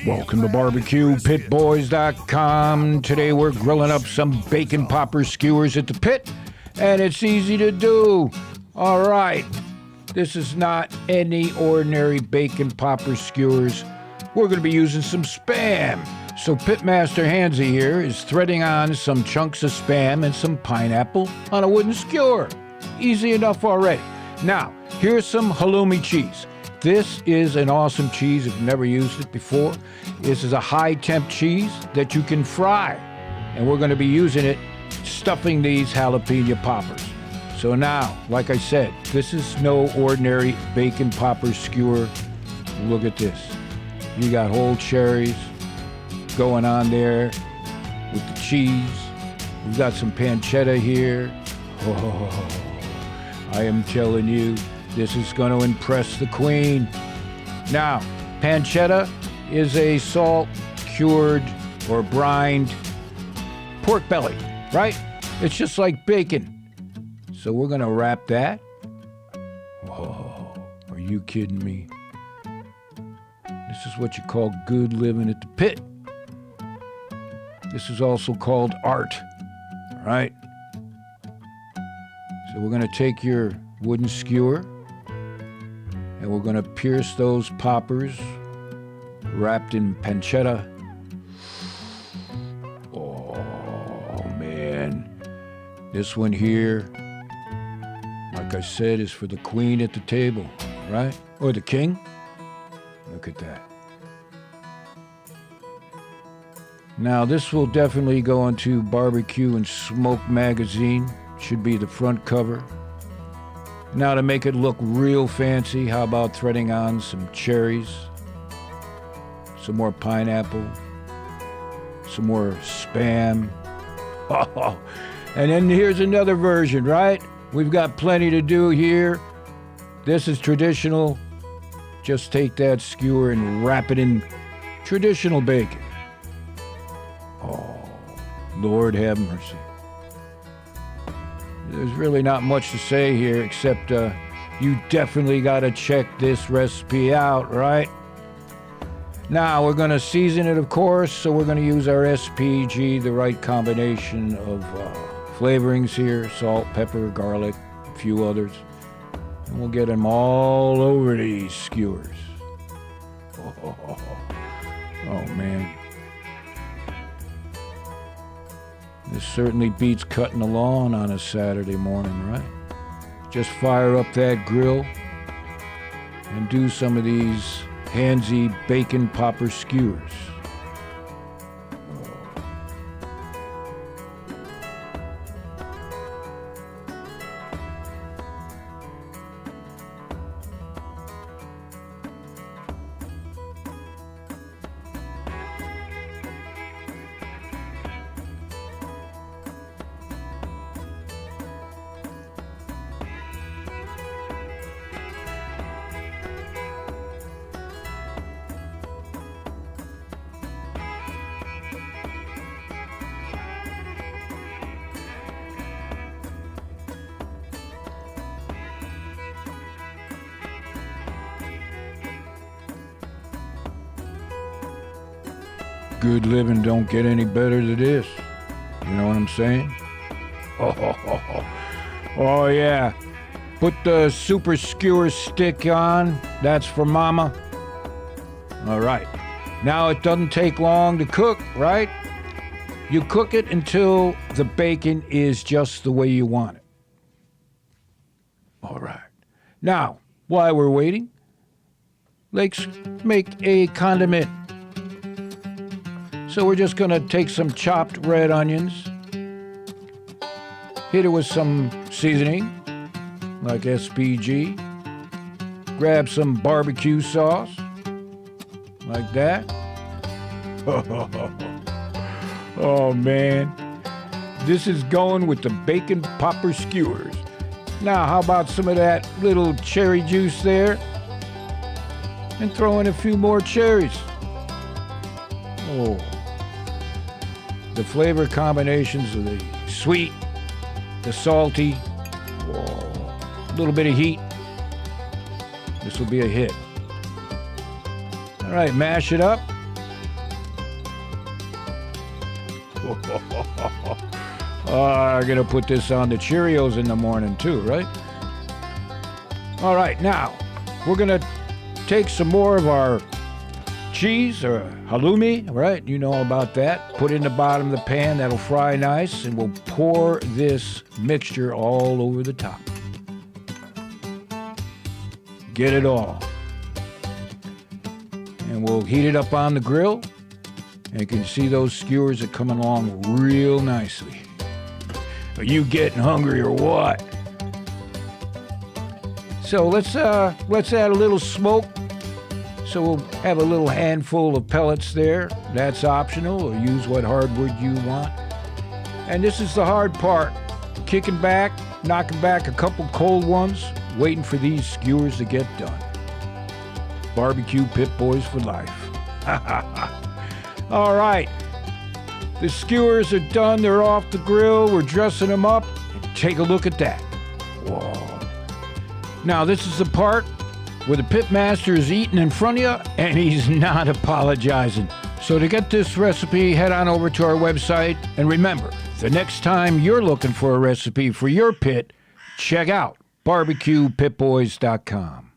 Welcome to BBQ Today we're grilling up some bacon popper skewers at the pit, and it's easy to do. All right, this is not any ordinary bacon popper skewers. We're going to be using some Spam. So Pitmaster Handzee here is threading on some chunks of Spam and some pineapple on a wooden skewer. Easy enough already. Now, here's some halloumi cheese. This is an awesome cheese if you've never used it before. This is a high-temp cheese that you can fry. And we're going to be using it, stuffing these jalapeno poppers. So now, like I said, this is no ordinary bacon popper skewer. Look at this. You got whole cherries going on there with the cheese. We've got some pancetta here. Oh, I am telling you, this is going to impress the queen. Now, pancetta is a salt-cured or brined pork belly, right? It's just like bacon. So we're going to wrap that. Whoa, are you kidding me? This is what you call good living at the pit. This is also called art, all right? So we're going to take your wooden skewer and we're going to pierce those poppers wrapped in pancetta. Oh, man. This one here, like I said, is for the queen at the table, right? Or the king. Look at that. Now, this will definitely go into Barbecue and Smoke magazine. Should be the front cover. Now, to make it look real fancy, how about threading on some cherries, some more pineapple, some more Spam. Oh, and then here's another version, right? We've got plenty to do here. This is traditional. Just take that skewer and wrap it in traditional bacon. Oh, Lord have mercy. There's really not much to say here except you definitely got to check this recipe out, right? Now, we're going to season it, of course, so we're going to use our SPG, the right combination of flavorings here, salt, pepper, garlic, a few others. And we'll get them all over these skewers. Oh, man. This certainly beats cutting the lawn on a Saturday morning, right? Just fire up that grill and do some of these Handzee bacon popper skewers. Good living don't get any better than this. You know what I'm saying? Oh yeah. Put the super skewer stick on. That's for mama. All right. Now it doesn't take long to cook, right? You cook it until the bacon is just the way you want it. All right. Now, while we're waiting, let's make a condiment. So we're just going to take some chopped red onions, hit it with some seasoning, like SPG, grab some barbecue sauce, like that. Oh, man. This is going with the bacon popper skewers. Now, how about some of that little cherry juice there? And throw in a few more cherries. Oh. The flavor combinations of the sweet, the salty, a little bit of heat. This will be a hit. All right, mash it up. I'm going to put this on the Cheerios in the morning too, right? All right, now we're going to take some more of our cheese or halloumi, right? You know about that. Put it in the bottom of the pan. That'll fry nice, and we'll pour this mixture all over the top. Get it all. And we'll heat it up on the grill. And you can see those skewers are coming along real nicely. Are you getting hungry or what? So let's add a little smoke. So we'll have a little handful of pellets there. That's optional, or use what hardwood you want. And this is the hard part. Kicking back, knocking back a couple cold ones, waiting for these skewers to get done. BBQ Pit Boys for life. All right. The skewers are done. They're off the grill. We're dressing them up. Take a look at that. Whoa. Now, this is the part where the pitmaster is eating in front of you, and he's not apologizing. So to get this recipe, head on over to our website. And remember, the next time you're looking for a recipe for your pit, check out BBQPitBoys.com.